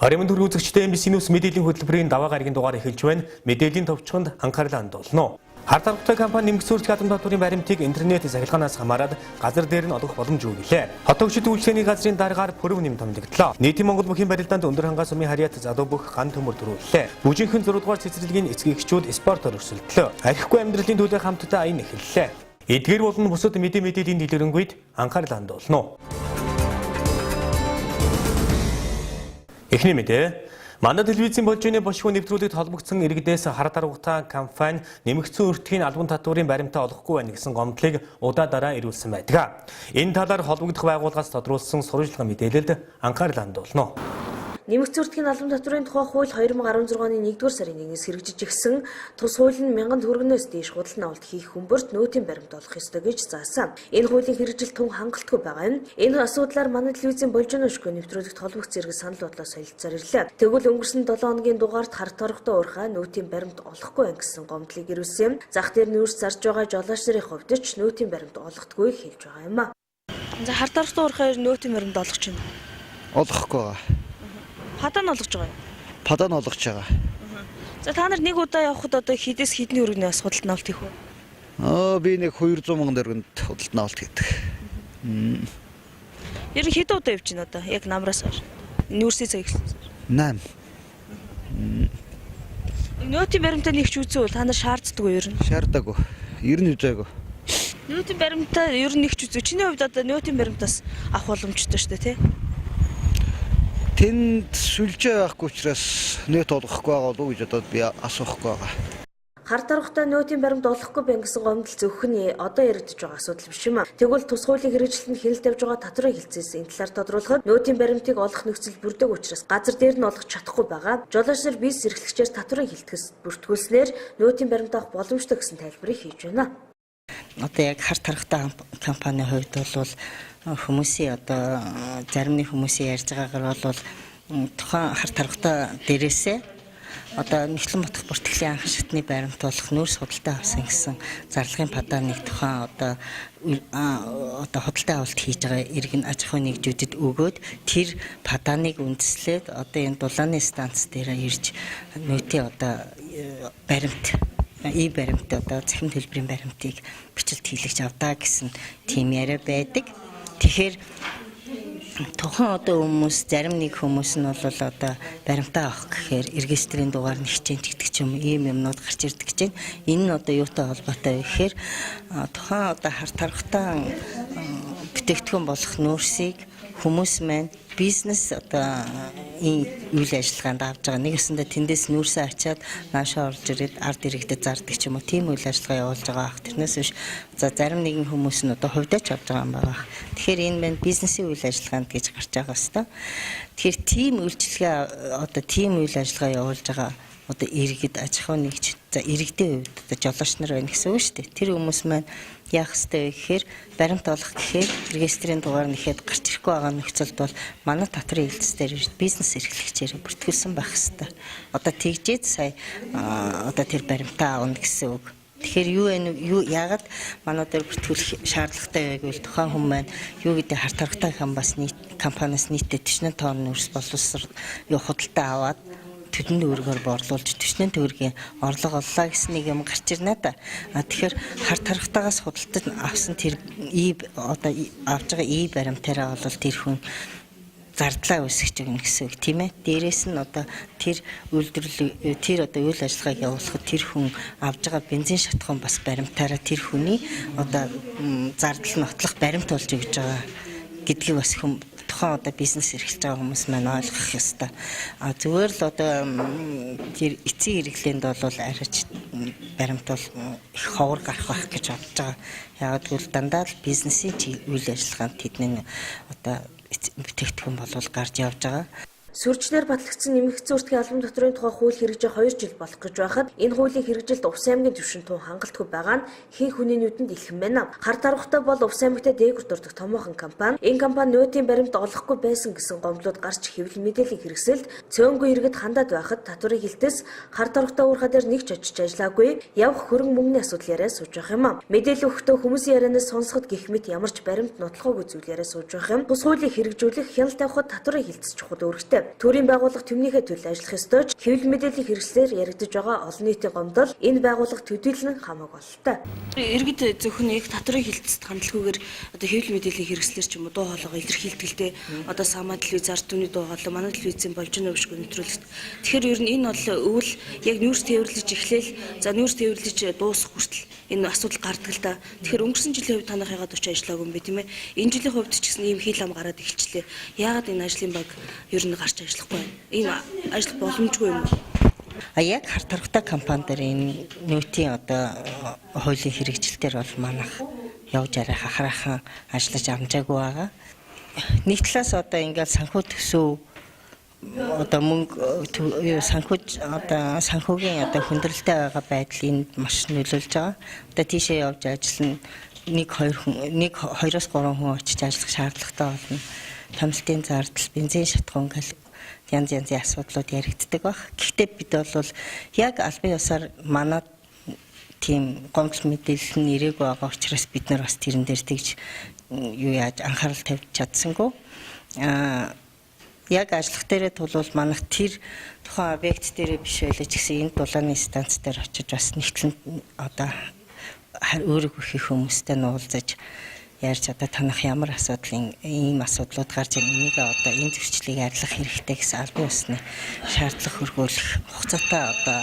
Аримын төр үзэгчдээ MBC News medeelliin хөтөлбөрийн даваа гарагийн дугаар эхэлж байна. Medeelliin товчхонд анхаарлаа хандуулно. Харт аргатай компани нэмэгдсэн үржих хадам татварын баримтыг интернет сахилгаанаас хамааран газар дээр нь олгох боломж өгүүлээ. Хот хөгжид үйлчлэгээний газрын дараагаар пүрэв нэм томилогдлоо. Нийтийн Монгол бүхийн барилдаанд өндөр хангаас өмнө харьяат залуу бүх ган төмөр төрүүллээ. Бүжинхэн 6 дугаар цэцэрлэгийн эцгийгчүүд спортоор өрсөлдлөө. Архигүй амьдралын төлөө хамтдаа аян эхэллээ. Эдгээр болон бусад medeelliin дэлгэрэнгүйд анхаарлаа хандуулно. Эхний мэдээ. Манай телевизийн болжооны бошгүй нэвтрүүлэгт холбогдсон иргэдээс харт аргатай компани нэмэгдсэн өртгийн албан татварын баримтаа олохгүй байна гэсэн гомдлыг удаа ирүүлсэн байдаг. Энэ талаар холбогдох байгууллагаас тодруулсан сурвалжлагын мэдээлэлд анхаарлаа хандуулно. Нэмэгдсэн өртгийн албан татварын тухай хууль 2016 оны 1-р сарын 1-ээс хэрэгжиж ирсэн тус хууль нь 1000 төгрөгнөөс дээш худалдан авалт хийх хүмүүст нөөтийн баримт олох ёстой гэж заасан. Энэ хуулийн хэрэгжил тун хангалтгүй байгаа юм. Энэ асуудлаар манай телевизийн болжооны бошгүй нэвтрүүлэгт холбогдсон иргэд санал бодлоо солилцоор ирлээ. Тэгвэл өнгөрсөн 7 хоногийн дугаарт харт аргатай уурхай нөөтийн баримт олохгүй байна гэсэн гомдлыг ирүүлсэн. Зах дээр нүүрс зарж байгаа жолооч нарын хувьд ч нөөтийн баримт олохдгүй хэлж байгаа юм а. За харт аргатай уурхай нөөтийн баримт олох чинь олохгүй байгаа. Падан олгож байгаа юу? Падан олгож байгаа. За та нар нэг удаа явхад одоо хэдээс хэдний өргөнөөс худалдан авалт хийх вэ? Би нэг 200 мянган төгрөгөнд худалдан авалт хийдэг. Ер нь хэдэн удаа явж байна одоо? Яг намраас хойш. Нүүрсийн цаг эхэлсэн. 8. Нөөтийн баримтаа нэгч үзвэл та нар шаарддаг уу ер нь? Шаардаагүй. Ер нь үзээгүй. Нөөтийн баримтаа ер нь нэгч үзв. Чиний хувьд одоо нөөтийн баримтаас авах боломжтой шүү дээ, тий? Тэнд сүлжээ байхгүй учраас нөөт олгохгүй байгаа болов уу гэж одоо би асуухгүй байгаа. Харт аргатай нөөтийн баримт олохгүй байна гэсэн гомдол зөвхөн одоо яригдж байгаа асуудал биш юм а. Тэгвэл тус хуулийн хэрэгжилтэнд хяналт тавьж байгаа татварын хилцээс энэ талаар тодруулахад нөөтийн баримтыг олох нөхцөл бүрдэг учраас газар дээр нь олгож чадахгүй байгаа. Жолооч нар бизнес эрхлэгчээр татварын хилтгэс бүртгүүлснээр нөөтийн баримт авах боломжтой гэсэн тайлбарыг хийж байна. Одоо яг харт аргатай компанийн хувьд бол хүмүүсийн одоо зарим нэг хүмүүсийн ярьж байгаагаар бол тухайн харт аргатай дээрээсээ одоо нэгтлэн ботох бүртгэлийн анхан шатны баримт болох нүүрс худалдаа авсан гэсэн зарлагын падааныг тухайн одоо худалдаа авалт хийж байгаа иргэн аж ахуйн нэгжүүдэд өгөөд тэр падааныг үндэслээд одоо энэ дулааны станц дээр ирж нөөтийн одоо баримт баримт одоо захим төлбөрийн баримтыг бичлэлт хийлгэж авдаа гэсэн тийм яриа байдаг. Тэгэхээр тухайн одоо хүмүүс зарим нэг хүмүүс нь бол одоо баримтаа авах гэхээр регистрийн дугаар нь хичээн гэдэг ч юм ийм юмнууд гарч ирдэг гэж байна. Энэ нь одоо юутай холбоотой вэ гэхээр тухайн одоо харт аргатай бүтээгдэхүүн болох нүүрсийг хүмүүс маань бизнес одоо энэ үйл ажиллагаанд авж байгаа. Нэг өсөндө тэндээс нүүрсээ ачаад наашаа орж ирээд ард иргэдэд зардаг ч юм уу тийм үйл ажиллагаа явуулж байгаа ах. Тэрнээс биш за зарим нэгэн хүмүүс нь одоо хувьдаач авж байгаа юм байна. Тэгэхээр энэ маань бизнесийн үйл ажиллагаанд гэж гарч байгаа хэвээр. Тэгэхээр тийм үйлчлэгээ одоо тийм үйл ажиллагаа явуулж байгаа одоо иргэд аж ахуйн нэгж за иргэдийн хувьд одоо жолооч нар байна гэсэн үг шүү дээ. Тэр хүмүүс маань яах ёстой вэ гэхээр баримт олох гэхээр регистрийн дугаар нэхэд гарч ирэхгүй байгаа нөхцөлд бол манай татварын хэлтс дээр бизнес эрхлэгчээр бүртгүүлсэн байх ёстой. Одоо тэгжээд сая одоо тэр баримтаа авна гэсэн үг. Тэгэхээр юу яагаад манай дээр бүртгүүлэх шаардлагатай вэ гэвэл тухайн хүн маань юу гэдэг харт аргатай компаниас нийтдээ 40 тонн нүүрс боловсрол худалдаа аваад төдний өргөөр борлуулж 40 төгрөгийн орлого оллоо гэсэн нэг юм гарч ирнэ да. Тэгэхээр харт аргатаагаас худалдаж авсан тэр одоо авж байгаа баримтаараа бол тэр хүн зардлаа үүсгэж өгнө гэсэн үг тийм ээ. Дээрээс нь одоо тэр үйлдвэрлэл тэр одоо үйл ажиллагааг явуулахад тэр хүн авж байгаа бензин шатхан бас баримтаараа тэр хүний одоо зардал нотлох баримт болж өгж байгаа гэдгийг бас тухайн одоо бизнес эрхэлж байгаа хүмүүс маань ойлгох ёстой. Зүгээр л одоо тэр эцсийн хэрэглээнд бол арайч баримт бол их ховор гарах байх гэж бодож байгаа. Яагаад гэвэл дандаа л бизнесийн үйл ажиллагаанд тэдний одоо бүтээгдэхүүн болвол гарч явж байгаа. Сүрчнээр батлагдсан нэмэгдсэн өртгийн албан татварын тухай хууль хэрэгжиж 2 жил болох гэж байхад энэ хуулийн хэрэгжилт Увс аймгийн түвшин тун хангалтгүй байгаа нь хэн хүний нүдэнд илхэн байна. Харт аргатай бол Увс аймагт дээгүр дурдаг томоохон компани. Энэ компани нөөтийн баримт олохгүй байсан гэсэн гомдлууд гарч хэвлэл мэдээллийн хэрэгсэлд цөөнгүй иргэд хандаад байхад татварын хилтэс харт аргатай уурхай дээр нэг ч очиж ажиллаагүй явах хөрөнгө мөнгөний асуудал яриа сууж байх юм а. Мэдээлэл өгөхдөө хүмүүсийн ярианаас сонсоход гэх мэт ямар ч баримт нотлохоогүй зүйл яриа сууж байх юм. Тус хуулийг хэрэгжүүлэх хяналт тавихад татварын хилтэс чухал үүрэгтэй. гэлээ. Төрийн байгууллага түмнийхээ төлөө ажиллах ёстой ч хэвлэл мэдээллийн хэрэгслээр яригдж байгаа олон нийтийн гомдол энэ байгууллага төдийлөн хамаагүй бололтой. Иргэд зөвхөн яг татврын хилцэд хандлаггүйгээр одоо хэвлэл мэдээллийн хэрэгслэр ч юм уу дуу хоолойгоо илэрхийлдэгтэй одоо самаа телевиз ард түмний дуу хоолой манай телевизийн болж байна бишгүй нэвтрүүлэгт. Тэгэхээр ер нь энэ бол өвөл яг нүүрс тээвэрлэж эхлээл за нүүрс тээвэрлэж дуусах хүртэл энэ асуудал гардаг л да. Тэгэхээр өнгөрсөн жилийн хувьд танах ягаад очиж ажиллаагүй юм бэ тийм ээ? Энэ жилийн хувьд ч гэсэн ийм хил ам гараад эхэлчлээ. Яагаад энэ ажлын баг ер нь гарч ажиллахгүй байна? Энэ ажил боломжгүй юм уу? Яг харт харахтай компани дээр энэ нүүтийн одоо хуулийн хэрэгжилтээр бол манайх явж арай хахраахан ажиллаж амжаагүй байгаа. Нэг талаас одоо ингээд санхүү төсөв одоо мөнгө санхүүгийн одоо хүндрэлтэй байгаа байдлыг маш нөлөөлж байгаа. Одоо тийшээ явж ажиллана нэг 2-оос 3 хүн очиж ажиллах шаардлагатай болно. Томилтын зардал, бензин шатхуун янз янзын асуудлууд яригддаг баг. Гэхдээ бид бол яг албан ёсоор манад тийм гомдол мэдээлэл нь ирээгүй байгаа учраас бид нар бас тэрэн дээр тэгж юу яаж анхаарал тавьж чадсангүй. Яг ажиллах дээрээ тулвал манайх тэр тухайн объект дээрээ биш байлаа ч гэсэн энэ дулааны станц дээр очиж бас нэгтлэн одоо өөрөг их хүмүүстэй нуулзаж ярьж одоо танах ямар асуудлын ийм асуудлууд гарч ирэх энийг одоо энэ зөрчлийг арилгах хэрэгтэй гэсэн албан ёсны шаардлага хөргүүлэх хугацаатай одоо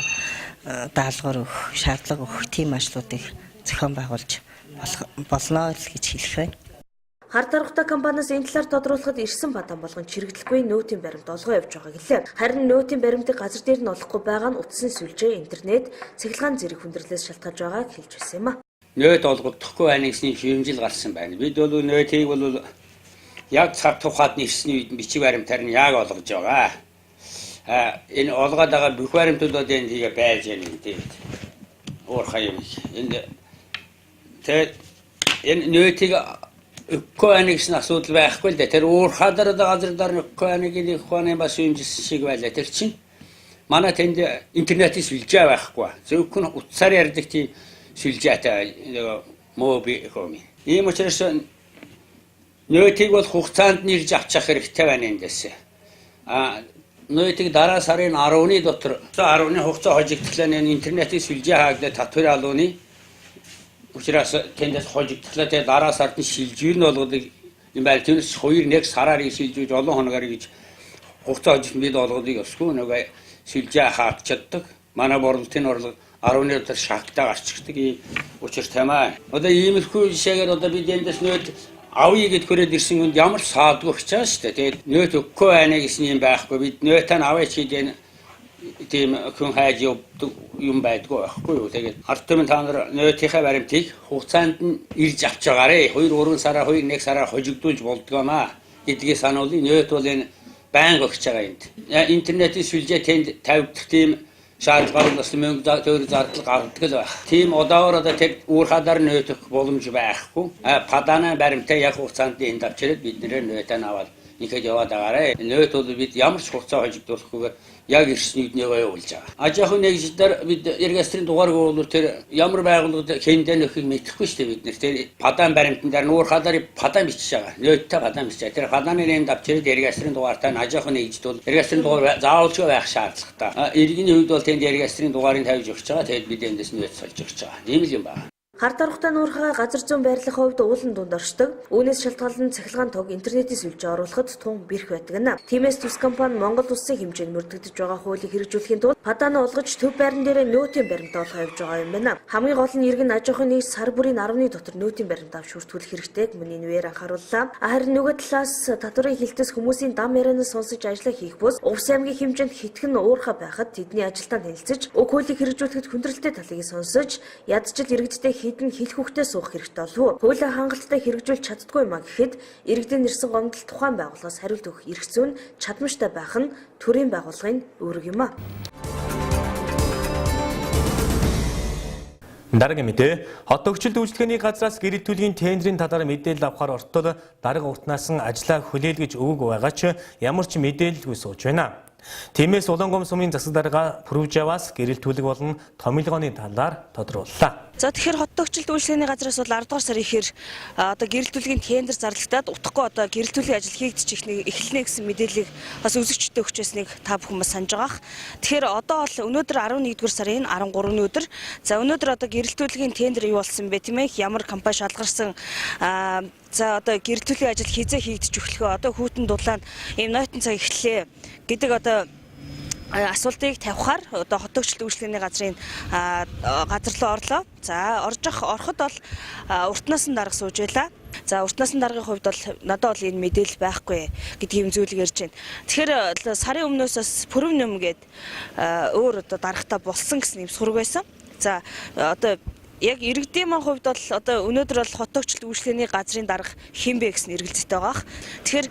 даалгавар өгөх шаардлага өгөх тийм ажлуудыг зохион байгуулж болно л гэж хэлэх байна. Харт харахтай компаниас энэ талаар тодруулахад ирсэн бадан болгон чирэгдэлгүй нөөтийн баримт олгоо явж байгаа гэлээ. Харин нөөтийн баримтыг газар дээр нь олохгүй байгаа нь утасны сүлжээ, интернет, цахилгаан зэрэг хүндрэлээс шалтгаалж байгааг хэлж байсан юм а. Нөөт олгогдохгүй байна гэсэн шийдэмжил гарсан байна. Бид бол нөөтийг бол яг цаг тухайд нэрсний үед бичиг баримтаар нь яг олгож байгаа. Энэ олгоод байгаа бүх баримтуудад энэ тийгээ байж яана гэдэг. Уурхай юм. Энэ нөөтийг өгөхгүй байна гэсэн асуудал байхгүй л да. Тэр уурхадар газар өгөхгүй байна гэдэг ухааны бас юмжсэн шиг байлаа. Тэр чинь манай тэнд интернетийн сүлжээ байхгүй. Зөвхөн утсаар ярьдаг тийм сүлжээтэй моби хөөми. Ийм учраас нөөтийг бол хугацаанд нэрж авчих хэрэгтэй байна эндээс. Нөөтийг дараа сарын 10-ны дотор 10-ны хугацаа хожигдлаа интернетийн сүлжээ хаагдаад татвар алууны учраас тэндээс хожигдлаа тэгээ дараа сард нь шилжүүр нь болгодог юм байл. Тэрс 2-1 сараар шилжүүлж олон хоногоор гэж хугацаа хожигт бид олгодыг өсгөө нөгөө сүлжээ хаагдчихдаг. Манай борлуулалтын орлого 10-ны дотор шахтаа гарчдаг ийм учир тамаа. Одоо иймэрхүү жишээгээр одоо бид эндээс нөөт авъя гэд хүрээд ирсэн хүнд ямар саадгүй учраас шүү дээ. Тэгээд нөөт өгөхгүй байна гэсэн юм байхгүй. Бид нөөтөө авъя гэдэг тийм хүн хайж юм байдгүй байхгүй юу. Тэгээд ард түмэн та нар нөөтийнхээ баримтыг хугацаанд нь ирж авч байгаарэ. 2-3 сараа 2-1 сараа хожигдуулж болдгоомаа гэдгийг сануулъя. Нөөт бол энэ байнга өгч байгаа юм. Интернетийн сүлжээ тэнд тавьдаг тийм шаардлага бас мөнгө төр зардал гаргадаг л байна. Тийм одоогоор одоо тэр уурхадар нөөтөх боломж байхгүй. Падана баримтаа яг хугацаанд энд авчирээд бид нэр нөөтөө аваад ихэд яваад байгаарэ. Нөөт бол бид ямар ч хугацаа хожигдуулахгүйгээр яг ирсний үднийгөө явуулж байгаа. Ажихын нэгжлэр бид регистрийн дугаарыг бол тэр ямар байгууллагад хэндээ нөхийг мэдэхгүй шүү дээ бид нэр. Тэр падан баримтан дээр уурхадар падан бичиж байгаа. Нөөттэй падан бичиж. Тэр паданы нэнд авчирээд регистрийн дугаартай ажихын нэгжд бол регистрийн дугаар заавалжгүй байх шаардлагатай. Иргэний хувьд бол тэнд регистрийн дугаарыг тавьж өгч байгаа. Тэгэд бид эндээс нөөц сольж өгч байгаа. Тийм л юм байна. Харт харахтай нуурхай газар зүүн байрлах хувьд уулан дунд оршдог. Үүнээс шалтгаалan цахилгаан тог интернетийн сүлжээ оруулахад тун бэрх байдаг нь. Тиймээс төс компани Монгол улсын хэмжээнд мөрдөгдөж байгаа хуулийг хэрэгжүүлэхийн тулд падаана олгож төв байран дээрээ нөөтийн баримт олгох явж байгаа юм байна. Хамгийн гол нь иргэн аж ахуйн нэг сар бүрийн 10-ны дотор нөөтийн баримт авч хүртүүлэх хэрэгтэйг мөн энэвээр анхаарууллаа. Харин нөгөө талаас татварын хилтэс хүмүүсийн дам ярианаас сонсож ажиллаа хийх бус Увс аймгийн хэмжээнд хитгэн уурхай байхад тэдний ажилтаа танилцж уг хуулийг хэрэгжүүлэхэд хүндрэлтэй талыг сонсож ядчил иргэдтэй хідэн хил хүүхдээ суух хэрэгтэй болов. Хуулийг хангалттай хэрэгжүүлж чаддгүй юм а гэхэд иргэдийн нэрсэн гомдол тухайн байгууллагаас хариулт өгөх эрх зүйн чадамжтай байх нь төрийн байгууллагын үүрэг юм а. Дараагийн мэдээ хот төгсөлт үйлчлэгээний газраас гэрэл төлгийн тендерийн талаар мэдээлэл авахар ортод дарга уртнаас нь ажлаа хүлээлгэж өгөөг байгаа ч ямар ч мэдээлэлгүй сууж байна. Тиймээс Улаангом сумын засаг дарга Пүрвжаваас гэрэл төлөг болон томилгооны талаар тодрууллаа. За тэгэхээр хот тогтчлт үйлчлэгээний газраас бол 10 дугаар сарын ихэр одоо гэрэлтүүлгийн тендер зарлагтаад утгагүй одоо гэрэлтүүлгийн ажил хийгдэж эхэлнэ гэсэн мэдээллийг бас үзэгчдэд өгч байсныг та бүхэн бас санаж байгаа. Тэгэхээр одоо бол өнөөдөр 11-р сарын 13-ны өдөр. За өнөөдөр одоо гэрэлтүүлгийн тендер юу болсон бэ тийм ээ? Ямар компани шалгарсан за одоо гэрэлтүүлгийн ажил хизээ хийгдэж өглөхөө одоо хүүтэн дулаан ийм нойтон цаг эхлэлээ гэдэг одоо асуултыг тавихаар одоо хот тогтчлт үйлчлэгээний газрын газар руу орлоо. За ороход бол уртнаас нь дарга сууж байла. За уртнаас нь даргын хувьд бол надад бол энэ мэдээлэл байхгүй гэдэг юм зүйлийг ярьж байна. Тэгэхээр сарын өмнөөс бас пүрэв нэм гээд өөр одоо даргатаа болсон гэсэн юм сураг байсан. За одоо яг иргэдийн маань хувьд бол одоо өнөөдөр бол хот тогтчлт үйлчлэгээний газрын дарга хинбэ гэсэн эргэлзээтэй байгаа. Тэгэхээр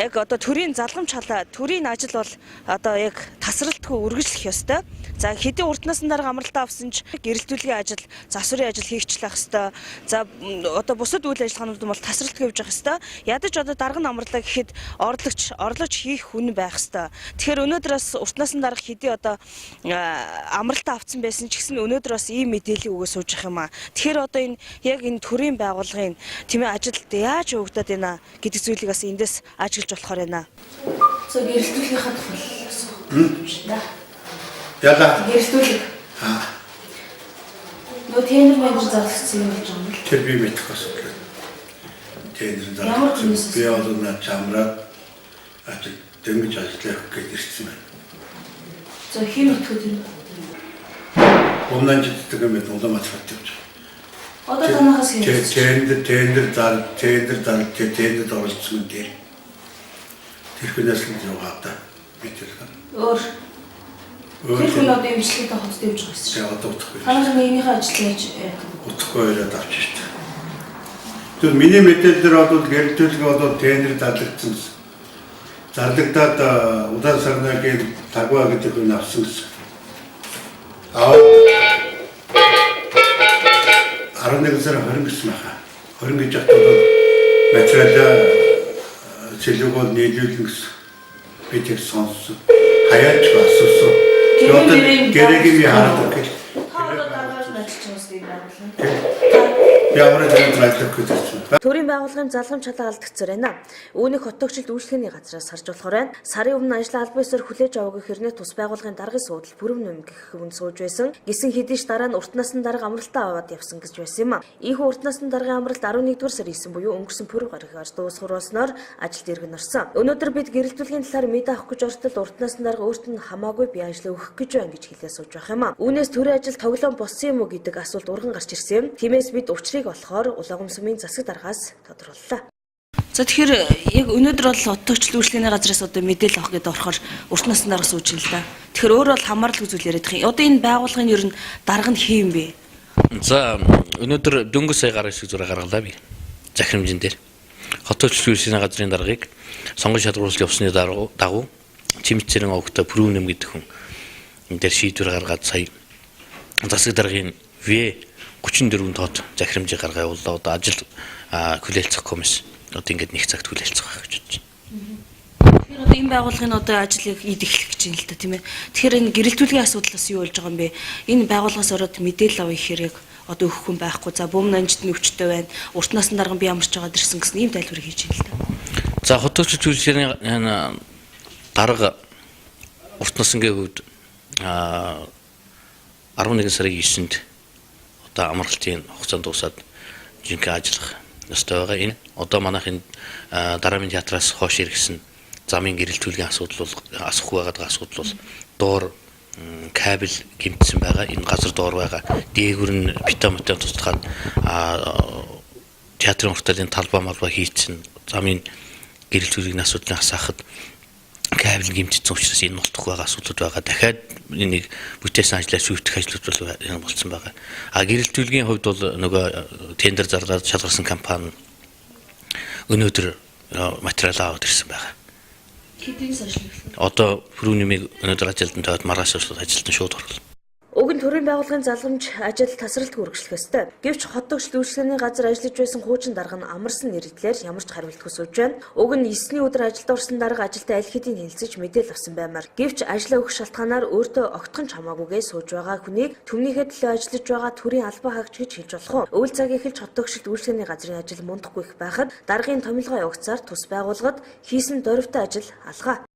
яг одоо төрийн залгамж халаа төрийн ажил бол одоо яг тасралтгүй үргэлжлэх ёстой. За хэдийн уртнаас нь дарга амралтаа авсан ч гэрэлтүүлгийн ажил, засварын ажил хийгчлэх ёстой. За одоо бусад үйл ажиллагаанууд бол тасралтгүй явж явах ёстой. Ядаж одоо дарга амрлаа гэхэд орлож хийх хүн байх ёстой. Тэгэхээр өнөөдөр бас уртнаас нь дарга хэдий одоо амралтаа авсан байсан ч гэсэн өнөөдөр бас ийм мэдээлэл өгөө сууж явах юм. Тэгэхээр одоо энэ яг энэ төрийн байгууллагын тийм ээ ажилд яаж өгөгдөд байна гэдэг зүйлийг бас эндээс ажиглаж болохоор байна. За гэрэлтүүлгийнхаа тухай байна. Яга. Гэрэлтүүлэг. Нөө тендер маягаар зарлагдсан юм болж байгаа юм. Тэр би мэдэх асуудал. Тендер зарлагдсан. Би олонна чамраад ажил дөнгөж ажиллах гэж ирсэн байна. За хин утгад юм. Онлайн жиддэг юм байна. Улаан мацхат явж. Одоо танахаас хин. Тендер оролцсон дээр. Тэр хүнээс л яваадаа мэдээлэл. Өөр Тэр хүн одоо имжлэгтэй хотод явж байгаа гэсэн. Тэгээ одоо утахгүй. Танаас нэгнийхээ ажил яаж утахгүй яриад авч штэ. Тэр миний мэдээлэлээр бол гэрэлтүүлэг бол тендер зарлагдсан гэсэн. Зарлагдаад удаан сарнагийн тагваа гэдэг хүн авсан гэсэн. 11 сар 20 гэсэн баха. 20 гэж хатвал материалаа цэлүүгөө нийлүүлнэ гэсэн. Би тэг сонссон. Хаяач асуусан. Гэрэгийн хараад өгөх. Та одоо дараагаар нь ажиллаж байгаа юм байна. Ямар нэгэн ажиллах гэж байна. Төрийн байгууллагын залгамж халаа алдагдсаар байна. Үүнийг хот тогтчлт үйлчлэгээний газраас харж болохоор байна. Сарын өмнө ажлаа албан ёсоор хүлээж аваагүй хэрнээ тус байгууллагын даргын суудал пүрэв нэм гэх хүн сууж байсан. Гисэн хэдийш дараа нь уртнаас нь дарга амралтаа аваад явсан гэж байсан юм а. Ийхүү уртнаас нь даргын амралт 11-р сарын 9 буюу өнгөрсөн пүрэв гарагаас дуусгаруулснаар ажилд иргэн орсон. Өнөөдөр бид гэрэлтүүлгийн талаар мэдээ авах гэж ортол уртнаас нь дарга өөрт нь хамаагүй би ажлаа өгөх гэж байна гэж хэлээ сууж байх юм а. Үүнээс төрийн ажил тоглоом болсон юм уу гэдэг асуулт урган гарч ирсэн юм. Тиймээс бид учрыг болохоор улаагам сүмийн засаг даргаас тодрууллаа. За тэгэхээр яг өнөөдөр бол хот тогтчлт үйлчлэгээний газраас одоо мэдээлэл авах гэдэг орохоор уртнаас нь дарга сууж ин л да. Тэгэхээр өөр бол хамаарал үзүүл яриад их юм. Одоо энэ байгууллагын ер нь дарга нь хий юм бэ? За өнөөдөр дөнгөж сая гараг шиг зураг гаргалаа би. Захирамжин дээр. Хот тогтчлт үйлчлэгээний газрын даргаыг сонгон шалгаруулалт явсны дагуу Чимцэрэн огт пүрэв нэм гэдэг хүн энэ дээр шийдвэр гаргаад сая засаг даргын В34 тоод захирамжийг гаргаа явууллаа. Одоо ажил хүлээлцэх комисс одоо ингээд нэг цагт хүлээлцэх байх гэж бодож байна. Тэгэхээр одоо энэ байгууллагын одоо ажлыг ид эхлэх гэж байна л да тийм ээ. Тэгэхээр энэ гэрэлтүүлгийн асуудлаас юу болж байгаа юм бэ? Энэ байгууллагаас ороод мэдээлэл авах хэрэг одоо өгөх хүн байхгүй. За бөмбөг анжид нь өвчтөй байна. Уртнаас нь дарга би ямарч байгаа дэрсэн гэсэн ийм тайлбарыг хийж байна л да. За хот тогтчлт үйлчлэгээний дарга уртнасынгийн хувьд 11 сарын 9-нд одоо амралтын хугацаанд дуусаад жинхэнэ ажиллах ёстой байгаа. Энэ одоо манайхын дараамын театраас хойш иргэсэн замын гэрэлтүүлгийн асуудал бол асахгүй байгаа асуудал бол доор кабель гэмтсэн байгаа. Энэ газар доор байгаа дээгүр нь битамтай тусдахад театрын урталын талбай малбай хийцэн замын гэрэлтүүлгийн асуудлыг хасаахад кабель гэмтсэн учраас энэ нутгах байгаа асуудлууд байгаа. Дахиад энийг бүтээсэн ажлаа шүүгдэх ажлууд бол болсон байгаа. Гэрэлтүүлгийн хувьд бол нөгөө тендер зарлаад шалгарсан компани өнөөдөр материал аваад ирсэн байгаа. Хэдийн сар ажиллах? Одоо пүрэв нэмийг өнөөдөр ажилтан тавиад маргааш ажилтан шууд орлоо. Уг нь төрийн байгууллагын залгамж ажил тасралтгүй үргэлжлэх ёстой. Гэвч хот тогтчид үйлчлэгээний газар ажиллаж байсан хуучин дарга нь амарсан нэрийдлээр ямар ч хариулт хүсвэж байна. Уг нь 9-ний өдөр ажилд орсон дарга ажилтай аль хэдийн хэлэлцэж мэдээлэл авсан баймаар. Гэвч ажлаа өгөх шалтгаанаар өөртөө огтхон ч хамаагүйгээ сууж байгаа хүнийг түвнийхээ төлөө ажиллаж байгаа төрийн албан хаагч гэж хэлж болох уу? Үйл цаг эхэлж хот тогтчид үйлчлэгээний газрын ажил мундахгүй их байхад даргын томилгоо явагцаар тус байгууллагад хийсэн дөрвтэй ажил алгаа.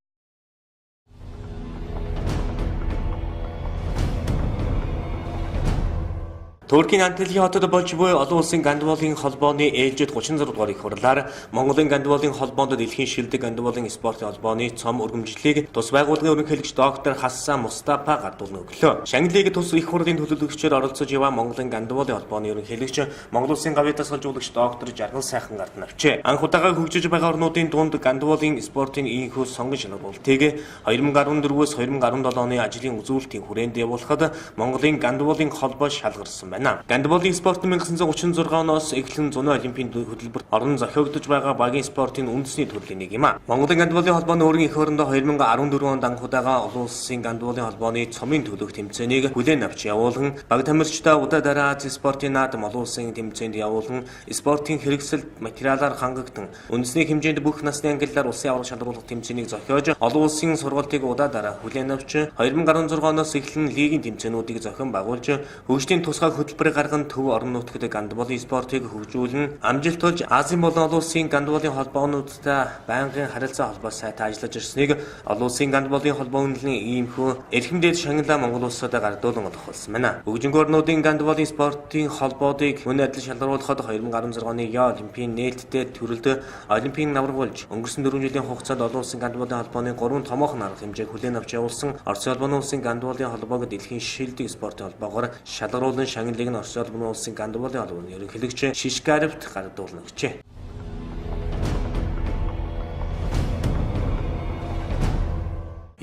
Туркийн Анталиа хотод болж буй олон улсын гандболын холбооны ээлжид 36 дугаар их хурлаар Монголын гандболын холбоонд дэлхийн шилдэг гандболын спортын холбооны цом өргөмжлөлийг тус байгууллагын ерөнхийлөгч доктор Хассан Мустафа гардуулна өглөө. Шангилыг тус их хурлын төлөөлөгчөөр оролцож яваа Монголын гандболын холбооны ерөнхийлөгч Монгол улсын гавьяа тасгалжуулагч доктор Жаргал сайхан гардан авчээ. Анх удаага хөгжиж байгаа орнуудын дунд гандболын спортын ийхүү сонгон шалгуултыг 2014-өөс 2017 оны ажлын үзүүлэлтийн хүрээнд явуулахад Монголын гандболын холбоо шалгарсан байна. Гандболын спорт 1936 оноос эхлэн зуны олимпийн хөтөлбөрт орон зохиогдож байгаа багийн спортын үндэсний төрлийн нэг юм а. Монголын гандболын холбооны өөрийн эх орондоо 2014 онд анх удаага олон улсын гандболын холбооны цомын төлөөх тэмцээнийг хүлээн авч явуулан баг тамирчдаа удаа дараа Ази спортын наадам олон улсын тэмцээнд явуулан спортын хэрэгсэлд материалаар хангагдсан үндэсний хэмжээнд бүх насны ангиллаар улсын аврах шалруулах тэмцээнийг зохиож олон улсын сургалтыг удаа дараа хүлээн авч 2016 оноос эхлэн лигийн тэмцээнүүдийг зохион байгуулж хөгжлийн тусгай хөтөлбөрийг гарган төв орон нутгад гандболын спортыг хөгжүүлэн амжилт болж Азийн болон олон улсын гандболын холбоонуудтай байнгын харилцаа холбоо сайтай ажиллаж ирснийг олон улсын гандболын холбоо үнэлэн иймхүү эрхэмдээд шагналаа Монгол улсад гардуулан олох болсон байна. Хөгжинг орнуудын гандболын спортын холбоодыг мөн адил шалгаруулахад 2016 оны Яа олимпийн нээлттэй төрөлд олимпийн навраг болж өнгөрсөн 4 жилийн хугацаанд олон улсын гандболын холбооны 3 томоохон арга хэмжээг хүлээн авч явуулсан Орос улбаны улсын гандболын холбоог дэлхийн шилдэг спортын холбоогоор шалгаруулан шагналыг нь Орос улбаны улсын гандболын холбооны ерөнхийлөгч Шишкаревт гардуулна гэжээ.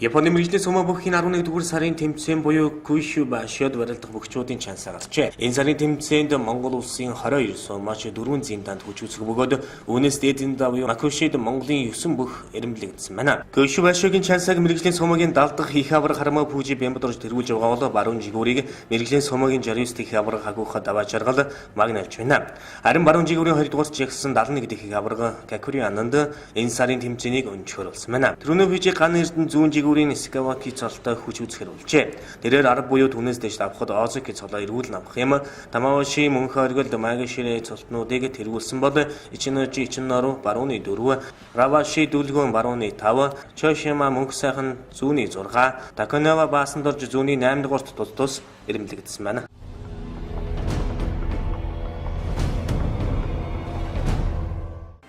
Японы мэргэжлийн сумаа бүхийн 11-р сарын тэмцээн буюу Кюшю ба Шод барилдах бөхчүүдийн чансаа гарчээ. Энэ сарын тэмцээнд Монгол улсын 22 сумаач 4 зиндаанд хүч үзэх бөгөөд үүнээс дээдэнд буюу Макушид Монголын 9 бүх эрэмблэгдсэн байна. Кюшю ба Шогийн чансааг мэргэжлийн сумаагийн далдах их авраг харамаа пүүжи бямбад орж тэргүүлж байгаа бол баруун жигүүрийг мэргэжлийн сумаагийн 69 дэх авраг хагуухад аваа жаргал магнавч байна. Харин баруун жигүүрийн 2 дугаар жигсэн 71 дэх авраг Какури ананд энэ сарын тэмцээнийг өнчгөр болсон байна. Түрүүний вижиг ган эрдэнэ зүүн жигүүрийн Скаваки цолтой хүч үзэхэр болжээ. Тэрээр арга буюу түнээс дэш авахд Озоки цолоо эргүүлэн авах юм. Тамаваши мөнх оргилд Магаширэ цолтнуудыг тэргүүлсэн бол Ичиночи Ичинору барууны 4, Раваши дүлгөн барууны 5, Чошима мөнх сайхан зүүний 6, Таканава баасан дорж зүүний 8 дугаарт тус эрэмлэгдсэн байна.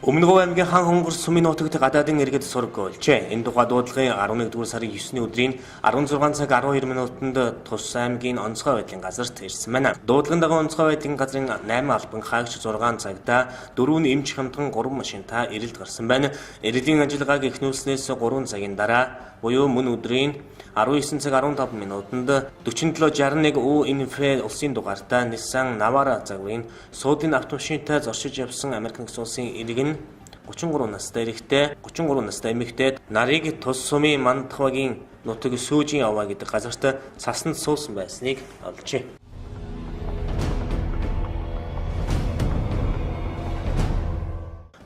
Өмнөгов аймгийн хан хонгор сумын нутагт гадаадын иргэд сураг олжээ. Энэ тухай дуудлагын 11-р сарын 9-ний өдрийн 16 цаг 12 минутанд тус аймгийн онцгой байдлын газарт ирсэн байна. Дуудлагын дагуу онцгой байдлын газрын 8 албан хаагч 6 цагта 4 эмч хамтран 3 машинтай ирэлд гарсан байна. Иргэдийн ажиллагааг эхнүүлснээс 3 цагийн дараа буюу мөн өдрийн 19 цаг 15 минутанд 4761 УНФ улсын дугаартай Nissan Navara загварын суудын автомашинтай зоршиж явсан Америк нэгдсэн улсын иргэн 33 настай эрэгтэй 33 настай эмэгтэй нарыг тус сумын Мандхвагийн нутаг Сүүжийн аваа гэдэг газарт цаснд суусан байсныг олжээ.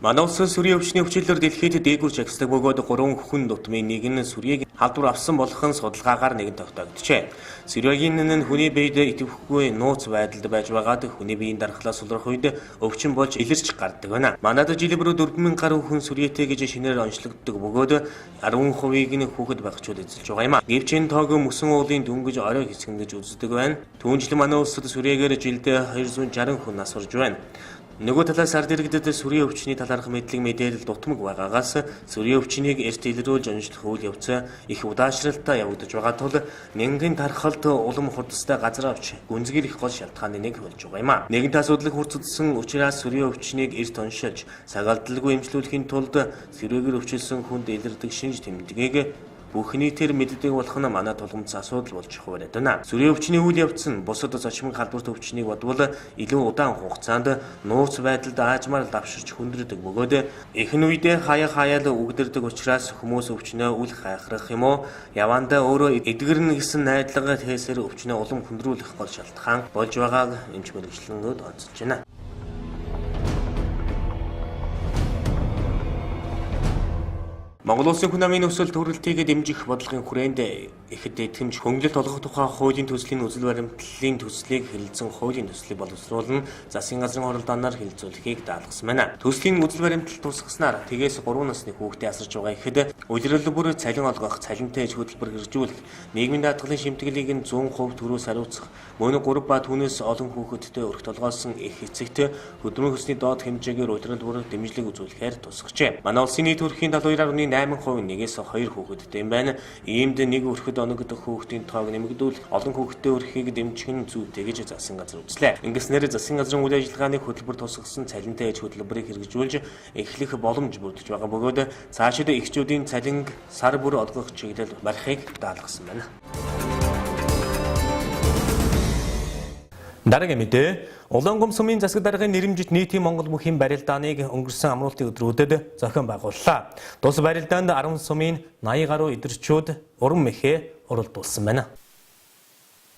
Манай улсын сүрийн өвчний өвчлөлөөр дэлхийд дээгүүр жагсдаг бөгөөд 3 хүн дутмын нэг нь сүрийг халдвар авсан болох нь судалгаагаар нэгэн тогтооджээ. Сүрийн нь хүний биед идэвхгүй нууц байдалд байж байгаад хүний биеийн дархлаа сулрах үед өвчин болж илэрч гардаг байна. Манайд жилбэрүү 4000 гаруй хүн сүрийтэй гэж шинээр онцлогддог бөгөөд 10%-ийг нь хүүхэд багчууд эзэлж байгаа юм а. Гэвч энэ тоог мөсөн уулын дөнгөж орой хэсгэн гэж үздэг байна. Түүнчлэн манай улсад сүрээгээр жилдээ 260 хүн нас орж байна. Нөгөө талаас ард иргэдэд сүрийн өвчний талаарх мэдээлэл дутмаг байгаагаас сүрийн өвчнийг эрт илрүүлж онцлох үйл явц их удаашралтай явагдаж байгаа тул мянган тархалт улам хурдтай газар авч гүнзгийх гол шалтгааны нэг болж байгаа юм а. Нэгэнт асуудлыг хурцдсан учраас сүрийн өвчнийг эрт оншилж сагалдалгүй эмчлүүлэхийн тулд сүрээгээр өвчлсөн хүнд илэрдэг шинж тэмдгийг бүх нийтээр мэддэг болох нь манай тулгымц асуудал болж хуваард байна. Зүрийн өвчний үйл явц нь бусад зочмог халдварт өвчнийг бодвол илүү удаан хугацаанд нууц байдалд аажмаар давширч хүндрдэг бөгөөд ихэнх үедээ хаяал үгдэрдэг учраас хүмүүс өвчнөө үл хайхрах юм уу явандаа өөрөө эдгэрнэ гэсэн найдлага тээсээр өвчнөө улам хүндрүүлэх гол шалтгаан болж байгааг эмч мэргэжлэнүүд онцолж байна. Монгол Улсын хүн амын нөхцөл төрөлтийг дэмжих бодлогын хүрээнд ихэд итгэмж хөнгөлөлт олгох тухай хуулийн төслийн үзэл баримтлалын төслийг хэлэлцэн хуулийн төслийг боловсруулан засгийн газрын оролдооноор хэлэлцүүлэхийг даатгсан байна. Төслийн үзэл баримтлал тусгаснаар тэгээс 3 насны хүүхдээ асарч байгаа ихэд улирал бүр цалин олгох, цалинтай хөтөлбөр хэрэгжүүлэх, нийгмийн даатгалын шимтгэлийг 100% төрөөс хариуцах, мөн 3 ба түүнээс олон хүүхэдтэй өрх толгойлсон их эцэгт хөдөлмөрийн хөсний доод хэмжээгээр улирал бүр дэмжлэг үзүүлэхээр тусгажээ. Манай улсын нийт өрхийн 72.8% нэгээс 2 хүүхэдтэй юм байна. Иймд нэг өрхөд оногдох хүүхдийн тоог нэмэгдүүлэх, олон хүүхэдтэй өрхийг дэмжих нь зүйтэй гэж засгийн газар үзлээ. Ингэснээр засгийн газрын үйл ажиллагааны хөтөлбөр тусгасан цалинтай ээж хөтөлбөрийг хэрэгжүүлж эхлэх боломж бүрдэж байгаа бөгөөд цаашид эхчүүдийн цалинг сар бүр олгох чиглэл барихыг даалгасан байна. Дараагийн мэдээ Улаангум сумын засаг даргын нэрэмжит нийтийн Монгол бүхийн барилдааныг өнгөрсөн амралтын өдрүүдэд зохион байгууллаа. Тус барилдаанд 10 сумын 80 гаруй эдэрчүүд уран мэхээ уралдуулсан байна.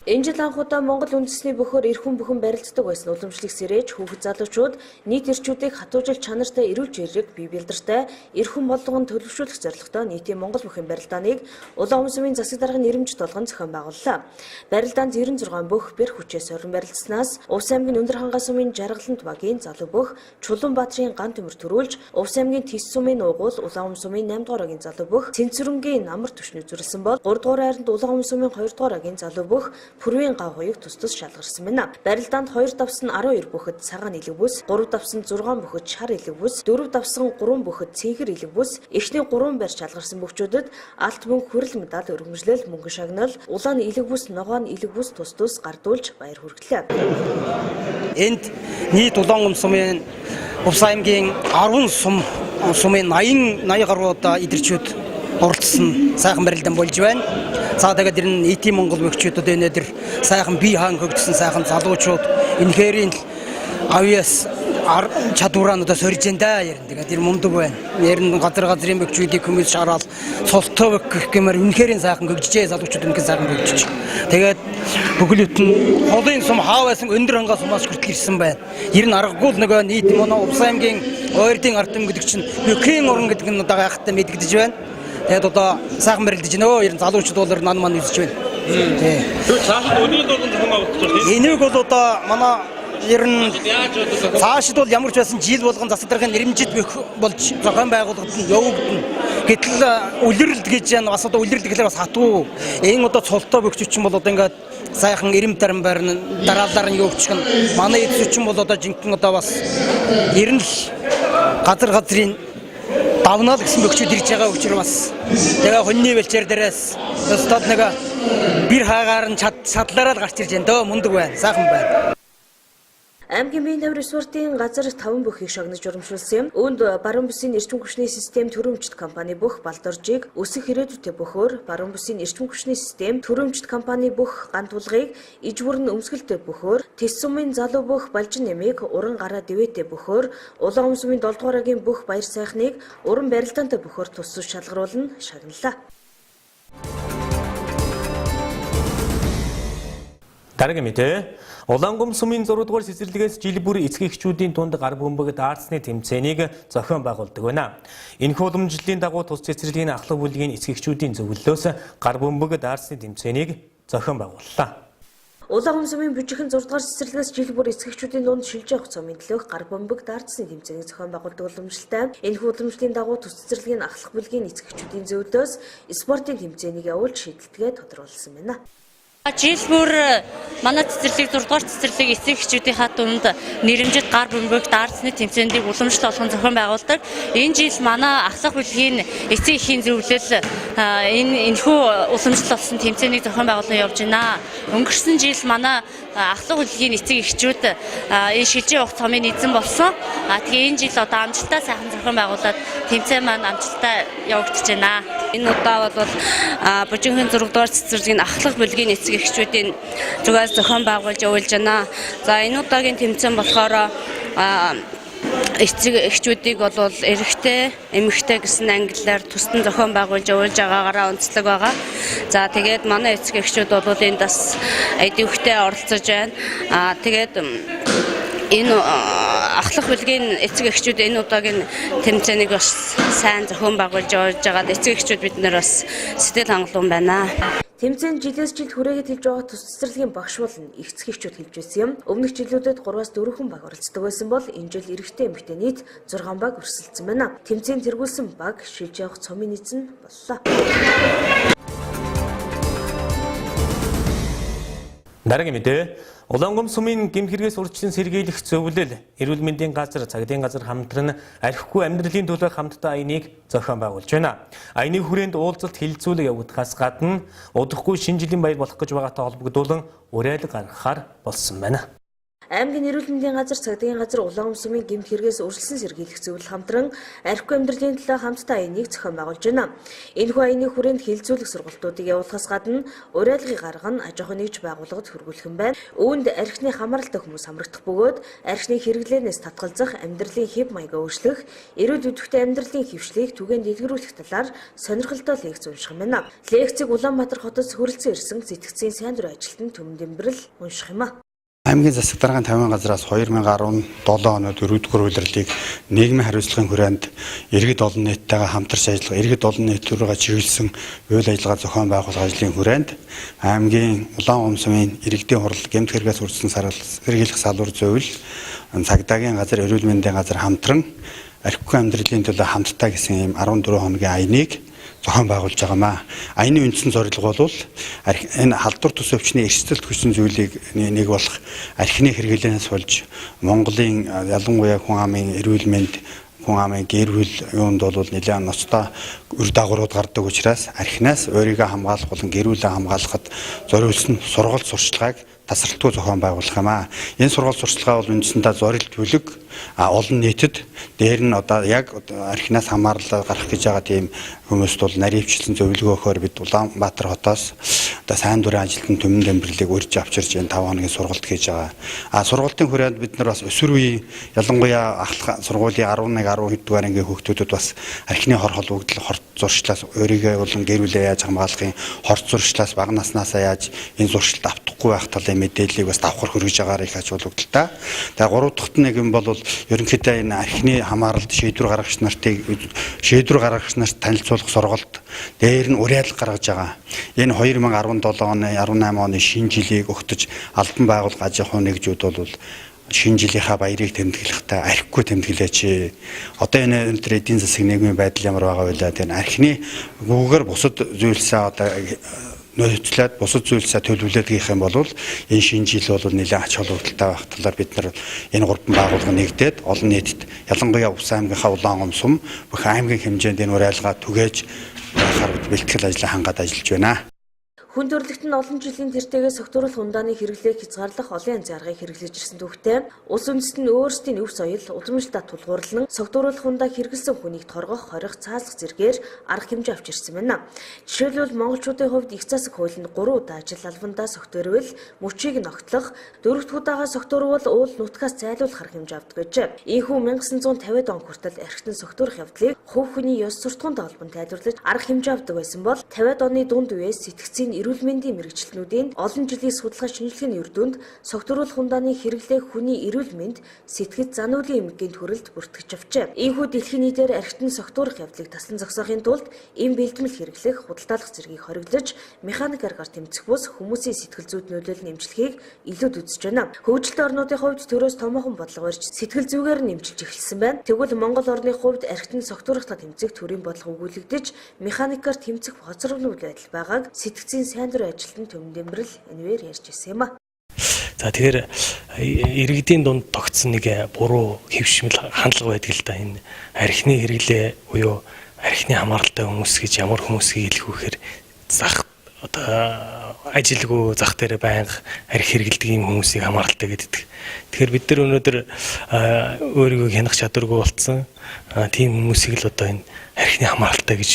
Энэ жил анхудаа Монгол үндэсний бөхөр эрхэм бүхэн барилддаг байсан уламжлалыг сэрээж хүүхэд залуучууд нийт эрчүүдийг хатуужил чанартай эрүүл жирэг бие бэлдэртэй эрхэм болгон төлөвшүүлэх зорилготой нийтийн Монгол бүхэн барилдааныг Улаангум сумын засаг даргын нэрэмжит болгон зохион байгууллаа. Барилдаанд 96 бүх бэр хүчээс орон барилдснаас Увс аймгийн Өндөр хангаа сумын Жаргалант багийн залуу бөх Чулуунбаатрын ган төмөр төрүүлж Увс аймгийн Тис сумын угуул Улаангум сумын 8 дугаар агийн залуу бөх Цэнцүрэнгийн намар түвшний зүрлсэн бол 3 дугаар айранд Улаангум сумын 2 дугаар агийн залуу бөх Пүрвийн гав хоёуг тус шалгарсан байна. Барилдаанд 2 давс нь 12 бүхэд цагаан илэг бүс, 3 давс нь 6 бүхэд шар илэг бүс, 4 давс нь 3 бүхэд цэнхэр илэг бүс, эхний 3 байр шалгарсан бүхчүүдэд алт мөнгө хүрэл медаль өргөмжлөл мөнгө шагнал, улаан илэг бүс, ногоон илэг бүс тус гардуулж баяр хүргэлээ. Энд нийт Улаангум сумын Увс аймгийн 10 сумын 80 гаруй эдэрчүүд оролцсон сайхан барилдаан болж байна. За тэгээд энэ нийтийн Монгол бүхчүүд өнөөдөр сайхан бие хаан хөгжсөн сайхан залуучууд энэхэрийн авьяас чадвараа надад сорж энэ ярина. Тэгээд энэ мундаг байна. Ярин газрын бүхчүүдийг хүмүүс шараал цолтоо гэх гэмээр энэхэрийн сайхан хөгжижээ залуучууд энэхэр сайхан хөгжиж. Тэгээд бүхэлд нь холын сум хаа байсан өндөр хангаас сумаас хүртэл ирсэн байна. Ер нь аргагүй л нөгөө нийт манай Увс аймгийн ойрдын ард түмэн гэдэг чинь бүхэн орон гэдэг нь одоо гайхалтай мэдэгдэж байна. Тэгээд одоо сайхан барилдаж байна. Ер нь залуучууд бол нан ман үзэж байна. Тий. Цаашид өнөөдөр болгон зохион байгуулах гэж байна. Энийг бол одоо манай ер нь цаашид бол ямар ч байсан жил болгон засаг даргын нэрэмжит болж зохион байгуулагдана явагдана. Гэтэл үлрэлт гэж байна. Бас одоо үлрэлт гэхэлэр бас хатуу. Энэ одоо цолтоо бөхчүүч бол одоо ингээд сайхан ирэм таран байрна дараалаар нь явуучих нь манай эдсүүч бол одоо жинхэнэ одоо бас ер нь газрын давнаад гэсэн бөхчүүд ирж байгаа учраас тэгээ хоньны бэлчээр дээрээс өстөд нэг бэр хаагаар нь чадлаараа л гарч ирж байна дөө мундаг байна сайхан байна. Аймгийн биеийн тамир спортын газар 5 бүхийг шогнож урамшуулсан юм. Үүнд баруун бүсийн эрчим хүчний систем төрөмжт компани бүх балдоржийг өсөх ирээдүйтэй бөхөөр баруун бүсийн эрчим хүчний систем төрөмжт компани бүх ган тулгыг иж бүрэн өмсгөлтэй бөхөөр Тис сумын залуу бүх балжин нэмийг уран гараа дэвэтэй бөхөөр Улаангум сумын 7 дугаар агийн бүх баяр сайхныг уран барилдаантай бөхөөр тус шалгаруулна шагналаа. Дараагийн мэдээ Улаангум сумын 6 дугаар цэцэрлэгээс жил бүр эцэг эхчүүдийн дунд гар бөмбөг даарцны тэмцээнийг зохион байгуулдаг байна. Энэхүү уламжлалын дагуу тус цэцэрлэгийн ахлах бүлгийн эцэг эхчүүдийн зөвлөлөөс гар бөмбөг даарцны тэмцээнийг зохион байгууллаа. Улаангум сумын бүжихэн 6 дугаар цэцэрлэгээс жил бүр эцэг эхчүүдийн дунд шилж явах цомын төлөөх гар бөмбөг даарцны тэмцээнийг зохион байгуулдаг уламжлалтай. Энэхүү уламжлалын дагуу тус цэцэрлэгийн ахлах бүлгийн эцэг эхчүүдийн зөвлөлөөс спортын тэмцээнийг явуулж шийдэлтгээ тодорхойлсон байна. Жил бүр манай цэцэрлэг 6 дугаар цэцэрлэг эцэг эхчүүдийн дунд нэрэмжит гар бөмбөг даарцны тэмцээнийг уламжлал болгон зохион байгуулдаг. Энэ жил манай ахлах бүлгийн эцэг эхийн зөвлөл энэхүү уламжлал болсон тэмцээнийг зохион байгуулан явж байна. Өнгөрсөн жил манай ахлах хөдөлгөөний эцэг эхчүүд энэ шилжийн ухац цомын эзэн болсон. Тэгээ энэ жил одоо амжилттай сайхан зохион байгуулад тэмцээн маань амжилттай явагдаж байна. Энэ удаа бол Бужингийн 6 дугаар цэцэрлэгийн ахлах бүлгийн эцэг эхчүүдийн зүгээс зохион байгуулж явуулж байна. За энэ удаагийн тэмцээн болохоор эцэг эхчүүдийг бол эрэгтэй, эмэгтэй гэсэн ангиллаар тусдан зохион байгуулж явуулж байгаагаараа онцлог байгаа. За тэгээд манай эцэг эхчүүд бол энд бас эдвэхтэй оролцож байна. Тэгээд энэ ахлах бүлгийн эцэг эхчүүд энэ удаагийн тэмцээнийг бас сайн зохион байгуулж явуулж байгаад эцэг эхчүүд бид нар бас сэтгэл хангалуун байна. Тэмцээнд жилээс жилд хүрээгээд хэлж байгаа тус цэцэрлэгийн багш болон эцэг эхчүүд хэлж байсан юм. Өмнөх жилүүдэд 3-аас 4 хүн баг оролцдог байсан бол энэ жил эрэгтэй эмэгтэй нийт 6 баг өрсөлдсөн байна. Тэмцээнд тэргүүлсэн баг шилж явах цомын эзэн боллоо. Дараагийн мэдээ. Улаангом сумын гэмт хэрэгээс урьдчилан сэргийлэх зөвлөл эрүүл мэндийн газар, цагдийн газар хамтран архигүй амьдралын төлөө хамтдаа аяныг зохион байгуулж байна. Аяны хүрээнд уулзалт хилцүүлэг явагдахаас гадна удахгүй шинэ жилийн баяр болох гэж байгаатай холбогдуулан уриалга гаргахаар болсон байна. Аймгийн эрүүл мэндийн газар, цагдийн газар Улаангом сумын гэмт хэрэгээс урьдчилан сэргийлэх зөвлөл хамтран архигүй амьдралын төлөө хамтдаа аяныг зохион байгуулж байна. Энэхүү аяны хүрээнд хилцүүлэх сургалтуудыг явуулахаас гадна уриалгыг гарган аж ахуйн нэгж байгууллагад хөргүүлэх юм байна. Үүнд архины хамааралтай хүмүүс хамрагдах бөгөөд архины хэрэглээнээс татгалзах, амьдралын хэв маягаа өөрчлөх, эрүүл өдөртэй амьдралын хөвшлийг түгээн дэлгэрүүлэх талаар сонирхолтой лекц унших юм байна. Лекцийг Улаанбаатар хотод хүрэлцэн ирсэн сэтгцийн сайн дурын ажилтнанд Төмөн Дэмбэрэл унших юм. Аймгийн засаг даргын 50 газраас 2017 онд 4-р улирлыг нийгмийн хариуцлагын хүрээнд иргэд олон нийттэйгээ хамтарч ажиллах, иргэд олон нийт рүүгээ чиглэсэн үйл ажиллагаа зохион байгуулах ажлын хүрээнд аймгийн Улаангом сумын иргэдийн хурал гэмт хэрэгээс урьдчилан сэргийлэх салбар зөвлөл, цагдаагийн газар, эрүүл мэндийн газар хамтран архигүй амьдралын төлөө хамтдаа гэсэн ийм 14 хоногийн аяныг зохион байгуулж байгаамаа. Аяны үндсэн зорилго бол энэ халдвар тус өвчний эрсдэлт хүчин зүйлийг нэг болох архины хэрэглэнээс болж Монголын ялангуяа хүн амын эрүүл мэнд, хүн амын гэр бүл юунд бол нэлээд ноцтой үр дагаврууд гардаг учраас архинаас өөрийгөө хамгаалах болон гэр бүлээ хамгаалахад зориулсан сургалт сурчлагыг тасралтгүй зохион байгуулах юм аа. Энэ сургалт сурчлагаа бол үндсэндээ зорилт бүлэг олон нийтэд дээр нь одоо яг архинаас хамаарлаа гарах гэж байгаа тийм хүмүүст бол наривчлсан зөвлөгөө өгөхөөр бид Улаанбаатар хотоос одоо сайн дурын ажилтнанд Төмөн Дэмбэрлийг урьж авчирч энэ 5 хоногийн сургалт хийж байгаа. Сургалтын хүрээнд бид нар бас өсвөр үеийн ялангуяа ахлах сургуулийн 11, 12 дугаар ангийн хүүхдүүдэд бас архины хор холбогдол, хорт зуршлаас өөрийгөө болон гэр бүлээ яаж хамгаалахын, хорт зуршлаас бага наснаасаа яаж энэ зуршилд автахгүй байх талын мэдээллийг бас давхар хүргэж байгаагаар их ач холбогдолтой. Тэгээ 3 дахьт нэг юм бол ерөнхийдөө энэ архины хамааралд шийдвэр гаргагч нарт танилцуулах сургалт, дээр нь уриалга гаргаж байгаа. Энэ 2017 оны 18 оны шинэ жилийг өгтөж албан байгууллага аж ахуйн нэгжүүд бол шинэ жилийнхаа баярыг тэмдэглэхдээ архигүй тэмдэглээч. Одоо энэ өнөөдөр эдийн засгийн нийгмийн байдал ямар байгаа вэ? Тэр архины гүүгээр бусад зүйлсээ одоо нөөцлөөд бусад зүйлсээ төлөвлөдөг юм бол энэ шинэ жил бол нэлээд ач холбогдолтой байх талаар бид нар энэ гурван байгууллага нэгдээд олон нийтэд ялангуяа Увс аймгийнхаа Улаангом сум бүх аймгийн хэмжээнд энэ уриалгаа түгээж байхаар бэлтгэл ажлаа хангаад ажиллаж байна. Хүн төрөлхтөн олон жилийн тэртэйгээ согтууруулах ундааны хэрэглээг хязгаарлах олон янзын аргыг хэрэглэж ирсэн төвхтэй улс үндэст нь өөрсдийн өв соёл, удамшилтаа тулгуурлан согтууруулах ундаа хэрэгэлсэн хүнийг торгох, хорих, цаалах зэргээр арга хэмжээ авч ирсэн байна. Жишээлбэл монголчуудын хувьд их засаг хуулинд 3 удаа ажил албандаа согтуурвал мөчийг ногтлох, 4 дахь удаага согтуурвал уул нутгаас зайлуулах арга хэмжээ авдаг гэжээ. Ийхүү 1950 он хүртэл архитан согтуурах явдлыг хувь хүний ёс суртахуунтай холбон тайлбарлаж арга хэмжээ авдаг байсан бол 50 оны дунд үеэс сэтгцийн эрүүл мэндийн мэрэгчлэнүүдийн олон жилийн судалгаа шинжилгээний үр дүнд согтууруулах ундааны хэрэглээ хүний эрүүл мэнд, сэтгэл зан үйлийн эмгэгийн төрөлд бүртгэж авчээ. Ийхүү дэлхийн нийтээр архитан согтуурах явдлыг таслан зогсоохын тулд эм бэлтгэл хэрэглэх, худалдаалах зэргийг хориглож, механик аргаар тэмцэх бус хүмүүсийн сэтгэл зүйд нөлөөлөл нэмжлэхийг илүүд үзэж байна. Хөгжилтэй орнуудын хувьд төрөөс томоохон бодлого барьж сэтгэл зүгээр нь нэмжиж эхэлсэн байна. Тэгвэл Монгол орны хувьд архитан согтуурахтаа тэмцэх төрийн бодлого өгүүлэгдэж, механикаар тэмцэх хоцрогны байдал байгааг сэтгцийн сайн дурын ажилтнанд Төмөн Дэмбэрэл энэвэр ярьж ирсэн юм а. За тэгэхээр иргэдийн дунд тогтсон нэг буруу хэвшмэл хандлага байдаг л да. Энэ архины хэрэглээ буюу архины хамааралтай хүмүүс гэж ямар хүмүүсийг хэлэх вэ гэхээр одоо ажилгүй зах дээр байнга арх хэрэгэлдэг юм хүмүүсийг хамааралтай гэдэг. Тэгэхээр бид нар өнөөдөр өөрийгөө хянах чадваргүй болцсон тийм хүмүүсийг л одоо энэ архины хамааралтай гэж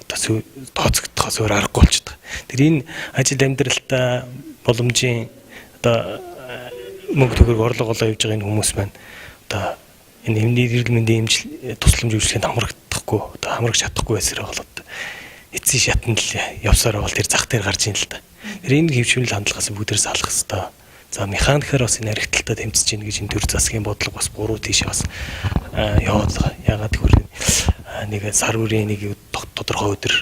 одоо тооцогдохоос өөр аргагүй болчихдог. Тэр энэ ажил амьдралтаа боломжийн одоо мөнгө төгрөг орлого олоо явж байгаа энэ хүмүүс маань одоо энэ эрүүл мэндийн тусламж үйлчлэгэнд хамрагдахгүй одоо хамрагч чадахгүй байсараа болоод эцсийн шатанд л явсараа бол тэр зах дээр гарч ийн л та. Тэр энэ хөвшмөл хандлагаас бүгдээр салах хэвээр. За механикаар бас энэ архиталтаа тэмцэж гин гэж энэ төр засгийн бодлого бас буруу тийш бас яваад байгаа. Ягаад гэвэл нэг сар бүрийн нэг тодорхой өдөр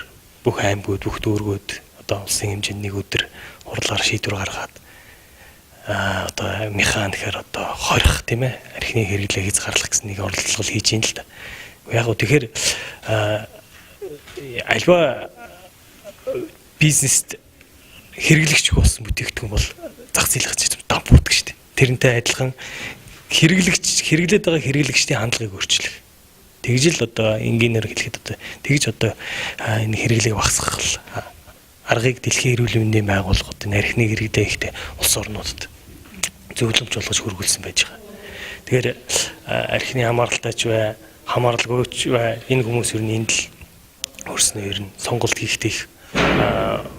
бүх аймагуд бүх дүүргүүд одоо улсын хэмжээний нэг өдөр урлагаар шийдвэр гаргаад одоо механикаар одоо хорих тийм ээ архины хэрэглээ хязгаарлах гэсэн нэг оролдлого хийж ийн л та. Яг гоо тэгэхээр альва бизнест хэрэглэгч болсон бүтээгдэхүүн бол зах зээл гарч дамп үүдэг шүү дээ. Тэрнтэй адилхан хэрэглээд байгаа хэрэглэгчдийн хандлагыг өөрчлөх. Тэгж л одоо энгийнээр хэлэхэд одоо тэгж одоо энэ хэрэглээг багасгах аргыг дэлхийн эрүүл мэндийн байгууллагууд энэ архины хэрэглээ ихтэй улс орнуудад зөвлөмж болгож хөргүүлсэн байж байгаа. Тэгэхээр архины хамааралтайч бай, хамааралгүйч бай энэ хүмүүс ер нь энд л өөрснөө ер нь сонголт хийхдээ их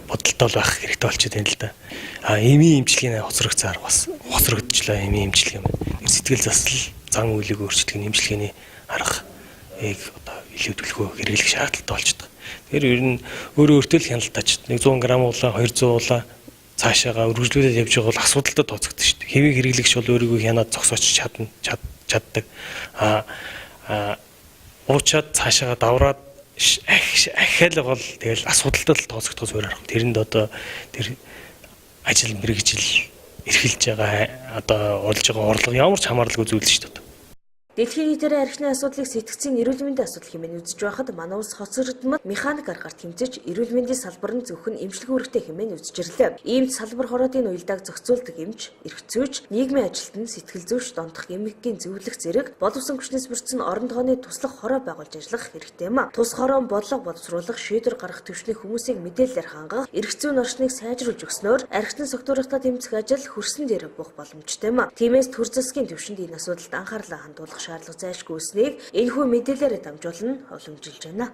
бодолтой байх хэрэгтэй болчиход байна л да. Эмийн эмчилгээний хоцрогцоор бас хоцрогдчихлаа эмийн эмчилгээ юм. Сэтгэл засал, зан үйлийг өөрчилдөг эмчилгээний аргыг одоо илүү төлхөө хэрэглэх шаардлагатай болчихдог. Тэгэхээр ер нь өөртөө л хяналтаач 100 г уулаа 200 уулаа цаашаага үргэлжлүүлээд явж байгаа бол асуудалтай тооцогдсон шүү дээ. Хэвийн хэрэглэгч бол өөрийгөө хянаад зогсооч чаддаг. Уучаад цаашаага давраад ахиал бол тэгэл асуудалтай л тооцогдохоос өөр арга. Тэрэнд одоо тэр ажил мэргэжил эрхэлж байгаа одоо олж байгаа орлого ямар ч хамааралгүй зүйл шүү дээ. Дэлхийн нийтээр архины асуудлыг сэтгцийн эрүүл мэндийн асуудал хэмээн үзэж байхад манай улс хоцрогдмод механик аргаар тэмцэж эрүүл мэндийн салбар нь зөвхөн эмчилгээ үүрэгтэй хэмээн үзэж ирлээ. Иймд салбар хороодын уялдааг зохицуулдаг эмч, эрхцүүч, нийгмийн ажилтан, сэтгэл зүйч, донтох эмэггийн зөвлөх зэрэг боловсон хүчнээс бүрдсэн орон тооны туслах хороо байгуулж ажиллах хэрэгтэй юм а. Тус хороон бодлого боловсруулах, шийдвэр гаргах төвчний хүмүүсийг мэдээлэлээр хангах, эрхцүүн орчныг сайжруулж өгснөөр архитын сектуртаа тэмцэх ажил хөрсөн дээр бух боломжтой юм а. Тиймээс төр засгийн төвшөнд энэ асуудалд анхаарлаа хандуулах шаардлага зайлшгүй үлснийг энэхүү мэдээлэлээр дамжуулан уламжилж байна.